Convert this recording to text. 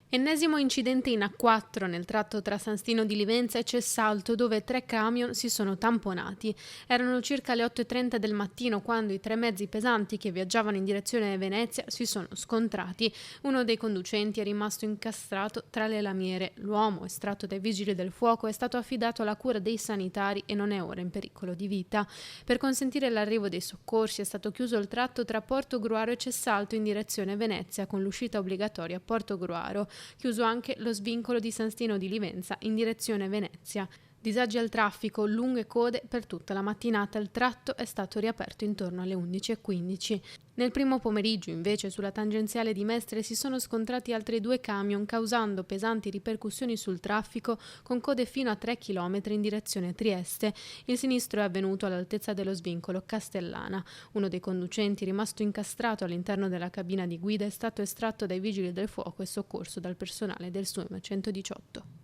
Ennesimo incidente in A4 nel tratto tra San Stino di Livenza e Cessalto, dove 3 camion si sono tamponati. Erano circa le 8:30 del mattino quando i 3 mezzi pesanti che viaggiavano in direzione Venezia si sono scontrati. Uno dei conducenti è rimasto incastrato tra le lamiere. L'uomo, estratto dai vigili del fuoco, è stato affidato alla cura dei sanitari e non è ora in pericolo di vita. Per consentire l'arrivo dei soccorsi è stato chiuso il tratto tra Portogruaro e Cessalto in direzione Venezia, con l'uscita obbligatoria a Portogruaro. Chiuso anche lo svincolo di San Stino di Livenza in direzione Venezia. Disagi al traffico, lunghe code per tutta la mattinata. Il tratto è stato riaperto intorno alle 11:15. Nel primo pomeriggio, invece, sulla tangenziale di Mestre si sono scontrati altri 2 camion, causando pesanti ripercussioni sul traffico, con code fino a 3 km in direzione Trieste. Il sinistro è avvenuto all'altezza dello svincolo Castellana. Uno dei conducenti, rimasto incastrato all'interno della cabina di guida, è stato estratto dai vigili del fuoco e soccorso dal personale del SUEM 118.